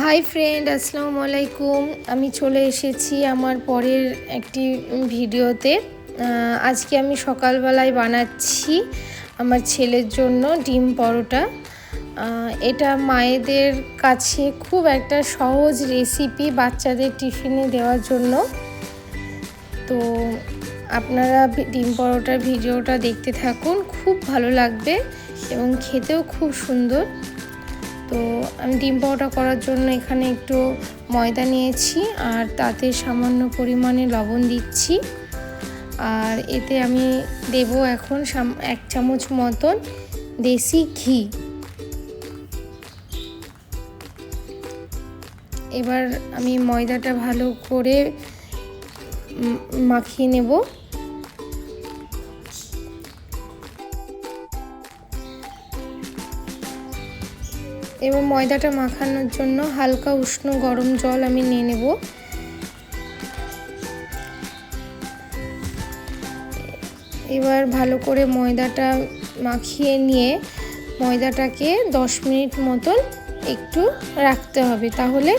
Hi friend, আসসালামু আলাইকুম। আমি চলে এসেছি আমার পরের একটি ভিডিওতে। আজকে আমি সকালবেলায় বানাচ্ছি আমার ছেলের জন্য ডিম পরোটা। এটা মায়েদের কাছে খুব একটা সহজ রেসিপি বাচ্চাদের টিফিনে দেওয়ার জন্য। তো আপনারা ডিম পরোটার ভিডিওটা দেখতে থাকুন, খুব ভালো লাগবে এবং খেতেও খুব সুন্দর। তো আমি ডিম পরোটা করার জন্য এখানে একটু ময়দা নিয়েছি আর তাতে সামান্য পরিমাণে লবণ দিচ্ছি। আর এতে আমি দেব এখন 1 চামচ মতন দেশি ঘি। এবার আমি ময়দাটা ভালো করে মাখিয়ে নেব। এবার ময়দাটা মাখানোর জন্য হালকা উষ্ণ গরম জল আমি নিয়ে নেব। এবার ভালো করে ময়দাটা মাখিয়ে নিয়ে ময়দাটাকে 10 মিনিট মতন একটু রাখতে হবে, তাহলে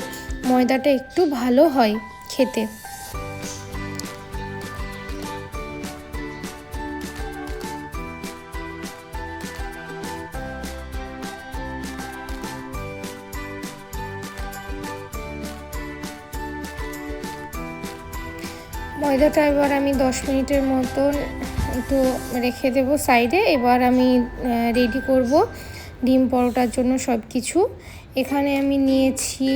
ময়দাটা একটু ভালো হয় খেতে। ময়দাটা এবার আমি 10 মিনিটের মতন একটু রেখে দেব সাইডে। এবার আমি রেডি করব ডিম পরোটার জন্য সব কিছু। এখানে আমি নিয়েছি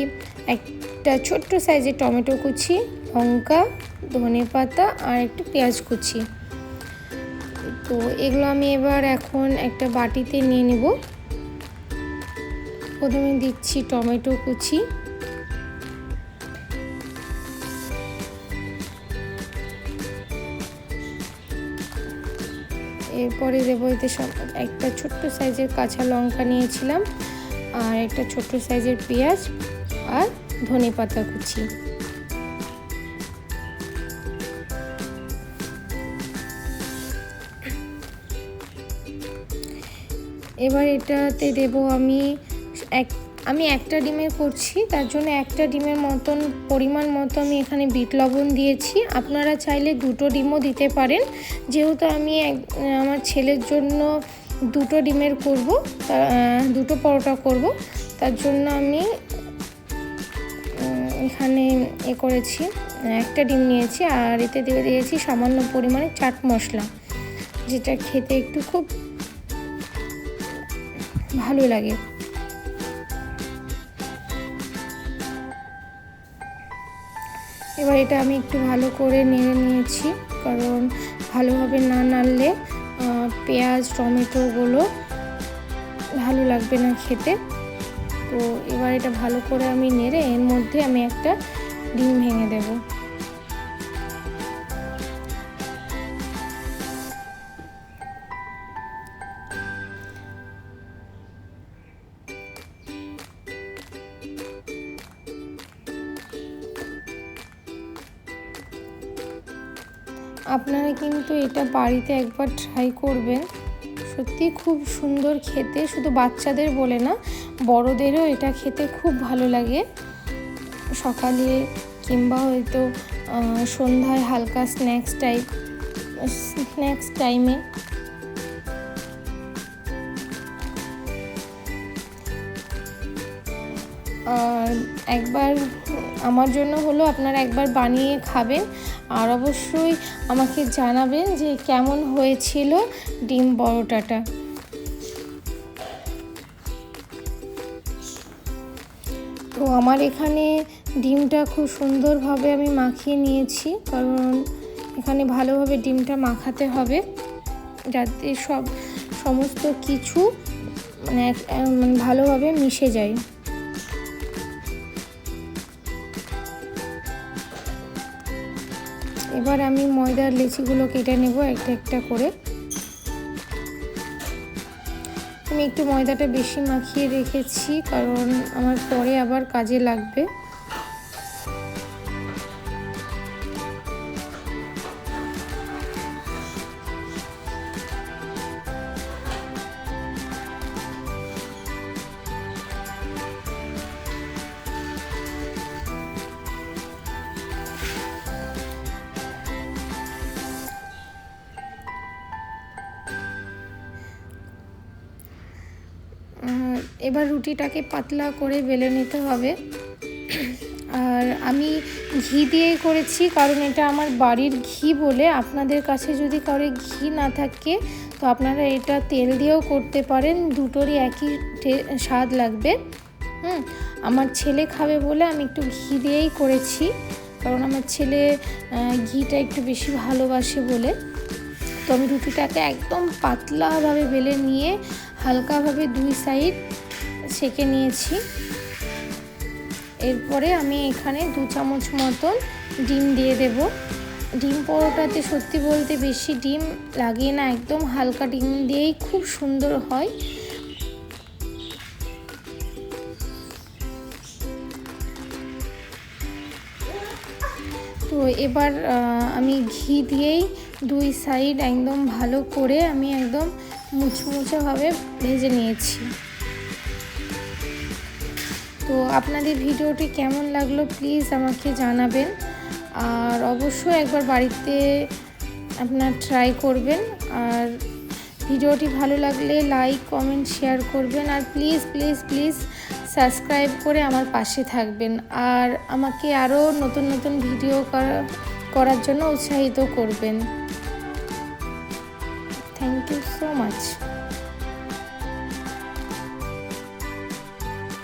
একটা ছোট্ট সাইজের টমেটো কুচি, লঙ্কা, ধনেপাতা আর একটু পেঁয়াজ কুচি। তো এগুলো আমি এবার এখন একটা বাটিতে নিয়ে নেব। প্রথমে দিচ্ছি টমেটো কুচি, এরপরে দেবো এতে একটা ছোট্ট সাইজের কাঁচা লঙ্কা নিয়েছিলাম আর একটা ছোট্ট সাইজের পেঁয়াজ আর ধনেপাতা কুচি। এবার এটাতে দেব আমি একটা ডিমের করছি, তার জন্য একটা ডিমের মতন পরিমাণ মতো আমি এখানে বিট লবণ দিয়েছি। আপনারা চাইলে 2টো ডিমও দিতে পারেন। যেহেতু আমি আমার ছেলের জন্য 2টো ডিমের করব, 2টো পরোটা করব, তার জন্য আমি এখানে করেছি, একটা ডিম নিয়েছি আর এতে দিয়ে দিয়েছি সামান্য পরিমাণে চাট মশলা, যেটা খেতে একটু খুব ভালো লাগে। এবার এটা আমি একটু ভালো করে নেড়ে নিয়েছি, কারণ ভালোভাবে না নাড়লে পেঁয়াজ টমেটোগুলো ভালো লাগবে না খেতে। তো এবার এটা ভালো করে আমি নেড়ে এর মধ্যে আমি একটা ডিম ভেঙে দেব। আপনারা কিন্তু এটা বাড়িতে একবার ট্রাই করবেন, সত্যি খুব সুন্দর খেতে। শুধু বাচ্চাদের বলে না, বড়দেরও এটা খেতে খুব ভালো লাগে। সকালে কিংবা হয়তো সন্ধ্যায় হালকা স্ন্যাক্স টাইমে। আর একবার আমার জন্য হলো, আপনারা একবার বানিয়ে খাবেন আর অবশ্যই আমাকে জানাবেন যে কেমন হয়েছিল ডিম পরোটাটা। তো আমার এখানে ডিমটা খুব সুন্দরভাবে আমি মাখিয়ে নিয়েছি, কারণ এখানে ভালোভাবে ডিমটা মাখাতে হবে যাতে সমস্ত কিছু মানে ভালোভাবে মিশে যায়। এবার আমি ময়দার লেচিগুলো কেটে নেব একটা একটা করে। আমি একটু ময়দাটা বেশি মাখিয়ে রেখেছি, কারণ আমার পরে আবার কাজে লাগবে। এবার রুটিটাকে পাতলা করে বেলে নিতে হবে। আর আমি ঘি দিয়েই করেছি, কারণ এটা আমার বাড়ির ঘি বলে। আপনাদের কাছে যদি কারো ঘি না থাকে তো আপনারা এটা তেল দিয়েও করতে পারেন, দুটোরই একই স্বাদ লাগবে। আমার ছেলে খাবে বলে আমি একটু ঘি দিয়েই করেছি, কারণ আমার ছেলে ঘিটা একটু বেশি ভালোবাসে বলে। তো আমি রুটিটাকে একদম পাতলাভাবে বেলে নিয়ে হালকাভাবে 2 সাইড সেঁকে নিয়েছি। এরপরে আমি এখানে 2 চামচ মতন ডিম দিয়ে দেব। ডিম পরোটাতে সত্যি বলতে বেশি ডিম লাগে না, একদম হালকা ডিম দিয়েই খুব সুন্দর হয়। তো এবার আমি ঘি দিয়েই 2 সাইড একদম ভালো করে আমি একদম মুচমুচেভাবে ভেজে নিয়েছি। তো আপনাদের ভিডিওটি কেমন লাগলো প্লিজ আমাকে জানাবেন, আর অবশ্যই একবার বাড়িতে আপনার ট্রাই করবেন। আর ভিডিওটি ভালো লাগলে লাইক কমেন্ট শেয়ার করবেন, আর প্লিজ প্লিজ প্লিজ সাবস্ক্রাইব করে আমার পাশে থাকবেন, আর আমাকে আরও নতুন নতুন ভিডিও করার জন্য উৎসাহিত করবেন। Thank you so much.